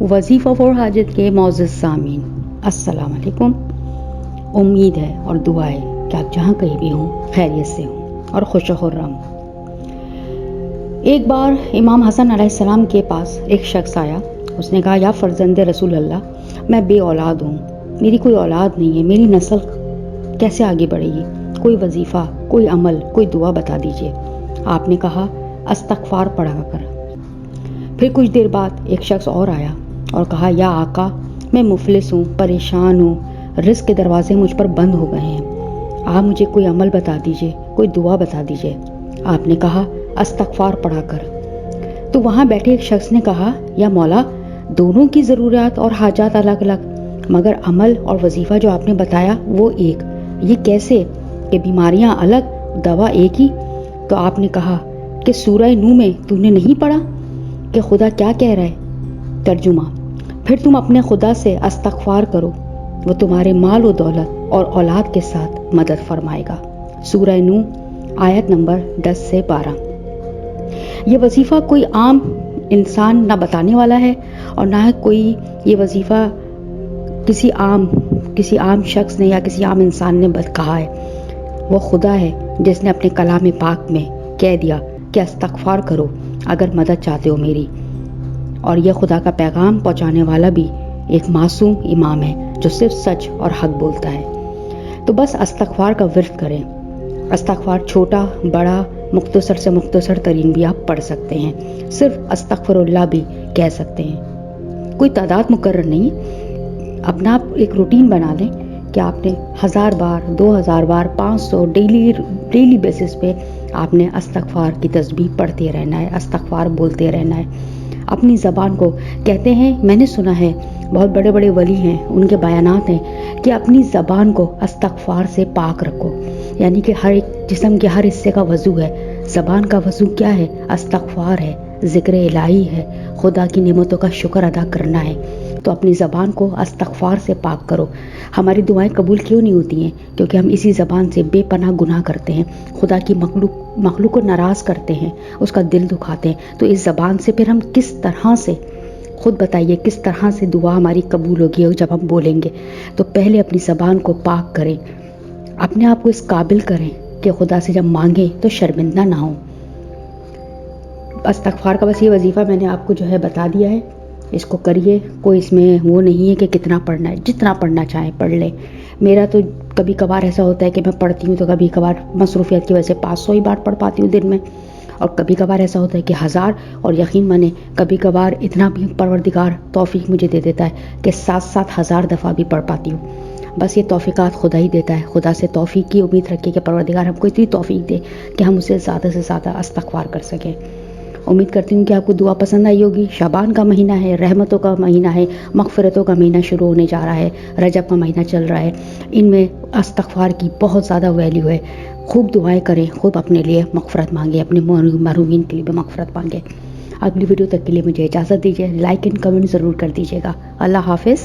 वजीफ़ा फॉर हाजत के मौजूद सामीन, अस्सलाम वालेकुम। उम्मीद है और दुआ है कि आप जहाँ कहीं भी हों खैरियत से हों और खुश खुर्रम। एक बार इमाम हसन अलैहिस्सलाम के पास एक शख्स आया। उसने कहा, या फर्जंद रसूल अल्लाह, मैं बे औलाद हूँ, मेरी कोई औलाद नहीं है, मेरी नस्ल कैसे आगे बढ़ेगी? कोई वजीफ़ा, कोई अमल, कोई दुआ बता दीजिए। आपने कहा, अस्तगफार पढ़ा कर। फिर कुछ देर बाद एक शख्स और आया और कहा, या आका, मैं मुफलिस हूँ, परेशान हूँ, रिज़्क़ के दरवाजे मुझ पर बंद हो गए हैं, आप मुझे कोई अमल बता दीजिए, कोई दुआ बता दीजिए। आपने कहा, अस्तगफार पढ़ा कर। तो वहाँ बैठे एक शख्स ने कहा, या मौला, दोनों की ज़रूरियात और हाजात अलग अलग, मगर अमल और वजीफ़ा जो आपने बताया वो एक, ये कैसे कि बीमारियाँ अलग, दवा एक ही? तो आपने कहा कि सूरह नूह में तूने नहीं पढ़ा कि खुदा क्या कह रहा है? तर्जुमा, फिर तुम अपने खुदा से अस्तगफार करो, वो तुम्हारे माल व दौलत और औलाद के साथ मदद फरमाएगा। सूरह नूह आयत नंबर 10 से 12। ये वजीफ़ा कोई आम इंसान ना बताने वाला है और ना है कोई ये वजीफ़ा किसी आम शख्स ने या किसी आम इंसान ने कहा है। वो खुदा है जिसने अपने कलाम पाक में कह दिया कि अस्तगफार करो अगर मदद चाहते हो मेरी। और यह खुदा का पैगाम पहुंचाने वाला भी एक मासूम इमाम है जो सिर्फ सच और हक बोलता है। तो बस अस्तगफार का विर्द करें। अस्तगफार छोटा बड़ा मुख्तसर से मुख्तसर तरीन भी आप पढ़ सकते हैं। सिर्फ अस्तगफिरुल्लाह भी कह सकते हैं। कोई तादाद मुकर्रर नहीं, अपना आप एक रूटीन बना लें कि आपने 1000 बार, 2000 बार, 500 डेली बेसिस पे आपने अस्तगफार की तस्बीह पढ़ते रहना है, अस्तगफार बोलते रहना है। अपनी ज़बान को, कहते हैं, मैंने सुना है बहुत बड़े बड़े वली हैं, उनके बयानात हैं कि अपनी ज़बान को अस्तगफार से पाक रखो। यानी कि हर एक जिस्म के हर हिस्से का वज़ू है, ज़बान का वज़ू क्या है? अस्तगफार है, ज़िक्र इलाही है, खुदा की नेमतों का शुक्र अदा करना है। तो अपनी ज़बान को अस्तगफार से पाक करो। हमारी दुआएं कबूल क्यों नहीं होती हैं? क्योंकि हम इसी ज़बान से बेपनाह गुनाह करते हैं, खुदा की मखलूक को नाराज़ करते हैं, उसका दिल दुखाते हैं। तो इस ज़बान से फिर हम किस तरह से, खुद बताइए, किस तरह से दुआ हमारी कबूल होगी जब हम बोलेंगे? तो पहले अपनी ज़बान को पाक करें, अपने आप को इस काबिल करें कि खुदा से जब मांगे तो शर्मिंदा ना हो। अस्तगफार का बस ये वजीफ़ा मैंने आपको जो है बता दिया है, इसको करिए। कोई इसमें वो नहीं है कि कितना पढ़ना है, जितना पढ़ना चाहें पढ़ लें। मेरा तो कभी कभार ऐसा होता है कि मैं पढ़ती हूँ तो कभी कभार मसरूफियत की वजह से 500 ही बार पढ़ पाती हूँ दिन में, और कभी कभार ऐसा होता है कि 1000, और यकीन माने कभी कभार इतना भी परवरदिगार तौफीक मुझे दे देता है कि 7-7 हज़ार दफ़ा भी पढ़ पाती हूँ। बस ये तौफीकात खुदा ही देता है। खुदा से तौफीक की उम्मीद रखिए कि परवरदिगार हमको इतनी तौफीक दे कि हम उसे ज़्यादा से ज़्यादा अस्तगफार कर सकें। उम्मीद करती हूँ कि आपको दुआ पसंद आई होगी। शाबान का महीना है, रहमतों का महीना है, मग़फ़िरतों का महीना शुरू होने जा रहा है, रजब का महीना चल रहा है। इनमें अस्तगफार की बहुत ज़्यादा वैल्यू है। खूब दुआएं करें, खूब अपने लिए मग़फ़िरत मांगे, अपने महरूमीन के लिए भी मग़फ़िरत मांगे। अगली वीडियो तक के लिए मुझे इजाज़त दीजिए। लाइक एंड कमेंट ज़रूर कर दीजिएगा। अल्लाह हाफ़िज़।